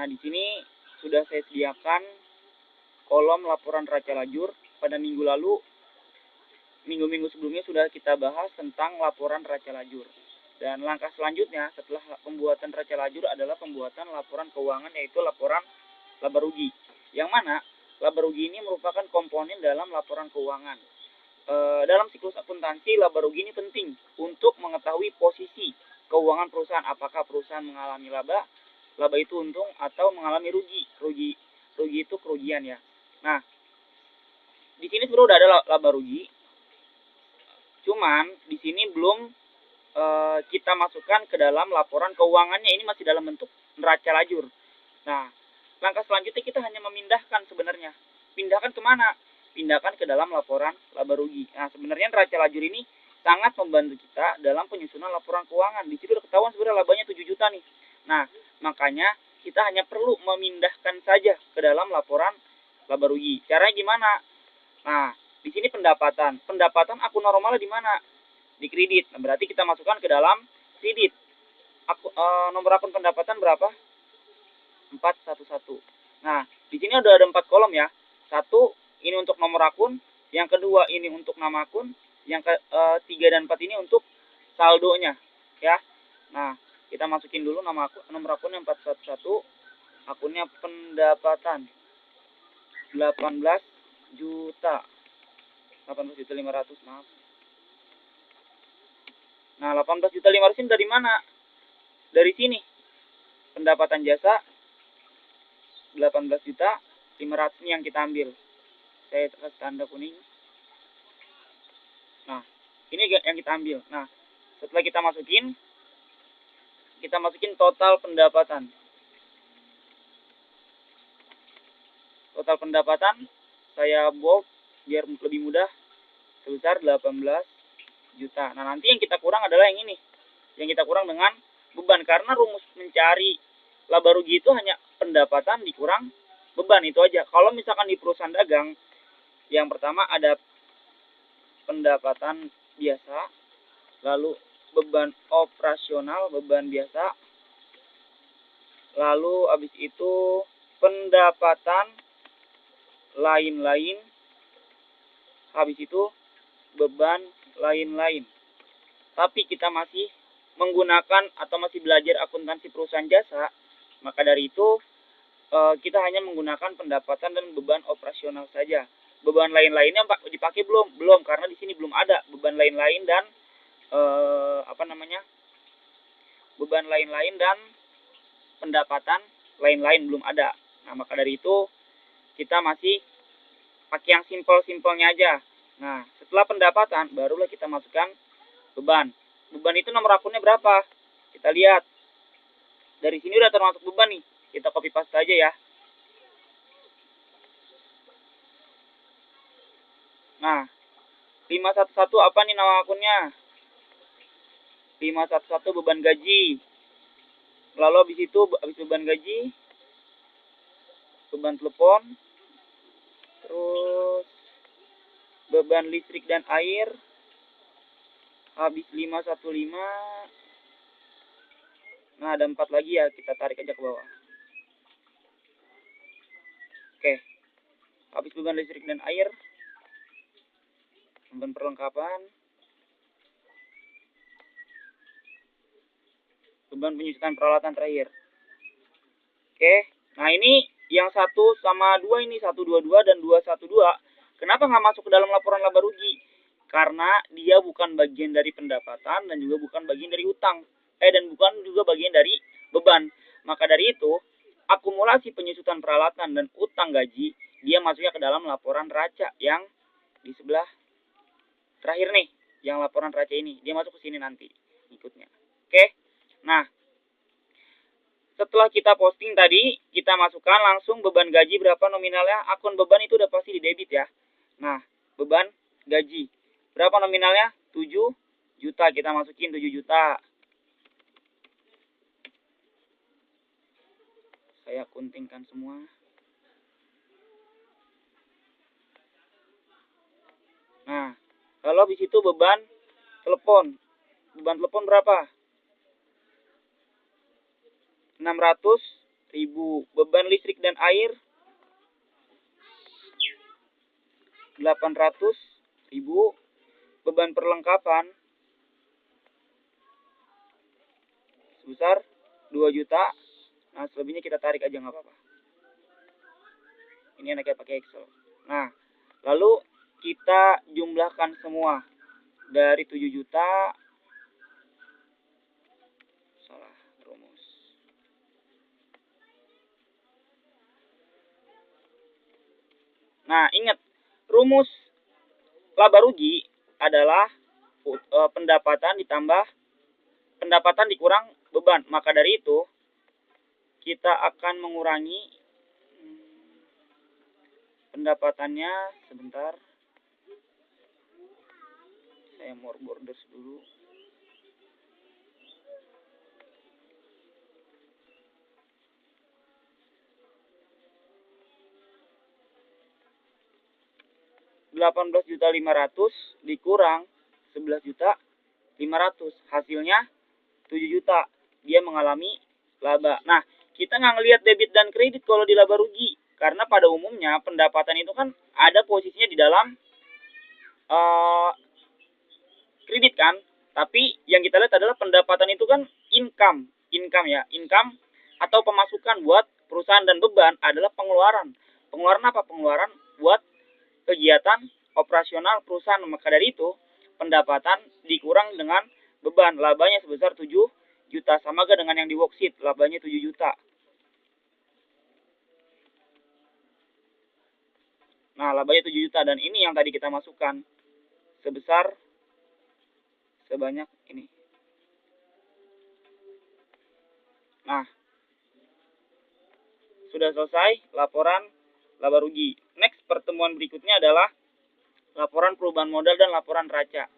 Nah, di sini sudah saya sediakan kolom laporan neraca lajur. Pada minggu lalu, minggu-minggu sebelumnya sudah kita bahas tentang laporan neraca lajur. Dan langkah selanjutnya setelah pembuatan neraca lajur adalah pembuatan laporan keuangan, yaitu laporan laba rugi. Yang mana laba rugi ini merupakan komponen dalam laporan keuangan. Dalam siklus akuntansi, laba rugi ini penting untuk mengetahui posisi keuangan perusahaan. Apakah perusahaan mengalami laba itu untung, atau mengalami rugi. Rugi itu kerugian ya. Nah, di sini sudah ada laba rugi. Cuman di sini belum kita masukkan ke dalam laporan keuangannya, ini masih dalam bentuk neraca lajur. Nah, langkah selanjutnya kita hanya memindahkan sebenarnya. Pindahkan kemana? Pindahkan ke dalam laporan laba rugi. Nah, sebenarnya neraca lajur ini sangat membantu kita dalam penyusunan laporan keuangan. Di situ udah ketahuan sebenarnya labanya 7 juta nih. Nah, makanya kita hanya perlu memindahkan saja ke dalam laporan laba rugi. Caranya gimana? Nah, di sini pendapatan. Pendapatan akun normalnya di mana? Di kredit. Nah, berarti kita masukkan ke dalam kredit. Nomor akun pendapatan berapa? 411. Nah, di sini ada 4 kolom ya. Satu, ini untuk nomor akun. Yang kedua, ini untuk nama akun. Yang ketiga dan 4 ini untuk saldonya. Ya. Nah, kita masukin dulu nama akun, nomor akunnya 411. Akunnya pendapatan 18 juta. 18.500.000, maaf. Nah, 18.500.000 ini dari mana? Dari sini. Pendapatan jasa 18.500.000 ini yang kita ambil. Saya kasih tanda kuning. Nah, ini yang kita ambil. Nah, setelah kita masukin total pendapatan. Total pendapatan saya bold biar lebih mudah, sebesar 18 juta. Nah, nanti yang kita kurang adalah yang ini. Yang kita kurang dengan beban, karena rumus mencari laba rugi itu hanya pendapatan dikurang beban, itu aja. Kalau misalkan di perusahaan dagang, yang pertama ada pendapatan biasa, lalu beban operasional, beban biasa, lalu habis itu pendapatan lain-lain, habis itu beban lain-lain. Tapi kita masih menggunakan atau masih belajar akuntansi perusahaan jasa, maka dari itu kita hanya menggunakan pendapatan dan beban operasional saja. Beban lain-lainnya dipakai belum, karena di sini belum ada beban lain-lain dan beban lain-lain dan pendapatan lain-lain belum ada. Nah, maka dari itu kita masih pakai yang simpel-simpelnya aja. Nah, setelah pendapatan barulah kita masukkan beban. Beban itu nomor akunnya berapa? Kita lihat. Dari sini udah termasuk beban nih. Kita copy paste aja ya. Nah, 511 apa nih nama akunnya? 511 beban gaji. Lalu habis itu, habis beban gaji, beban telepon, terus beban listrik dan air, habis 515. Nah, ada 4 lagi ya, kita tarik aja ke bawah. Oke, habis beban listrik dan air, beban perlengkapan, beban penyusutan peralatan terakhir. Oke, nah ini yang 1 sama 2 ini, 122 dan 212. Kenapa nggak masuk ke dalam laporan laba rugi? Karena dia bukan bagian dari pendapatan dan juga bukan bagian dari utang. Dan bukan juga bagian dari beban. Maka dari itu, akumulasi penyusutan peralatan dan utang gaji, dia masuknya ke dalam laporan neraca yang di sebelah terakhir nih. Yang laporan neraca ini, dia masuk ke sini nanti ikutnya. Oke, nah setelah kita posting tadi, kita masukkan langsung beban gaji berapa nominalnya. Akun beban itu udah pasti di debit ya. Nah, beban gaji berapa nominalnya? 7 juta. Kita masukin 7 juta. Saya kuntingkan semua. Nah, kalau habis itu beban telepon. Beban telepon berapa? 600 Beban listrik dan air 800.000. Beban perlengkapan sebesar 2 juta. Nah, selebihnya kita tarik aja nggak apa-apa. Ini enaknya pakai Excel. Nah, lalu kita jumlahkan semua. Dari 7 juta, salah rumus. Nah, ingat, rumus laba rugi adalah pendapatan ditambah pendapatan dikurang beban. Maka dari itu, kita akan mengurangi pendapatannya. Sebentar, saya more borders dulu. Rp18.500.000 dikurang 11.500.000, hasilnya 7 juta. Dia mengalami laba. Nah, kita nggak ngelihat debit dan kredit kalau di laba rugi, karena pada umumnya pendapatan itu kan ada posisinya di dalam kredit kan. Tapi yang kita lihat adalah pendapatan itu kan income atau pemasukan buat perusahaan, dan beban adalah pengeluaran. Pengeluaran apa? Pengeluaran buat kegiatan operasional perusahaan. Maka dari itu, pendapatan dikurang dengan beban. Labanya sebesar 7 juta. Sama gak dengan yang di worksheet, labanya 7 juta. Nah, labanya 7 juta, dan ini yang tadi kita masukkan sebanyak ini. Nah, sudah selesai laporan laba rugi. Next, pertemuan berikutnya adalah laporan perubahan modal dan laporan raca.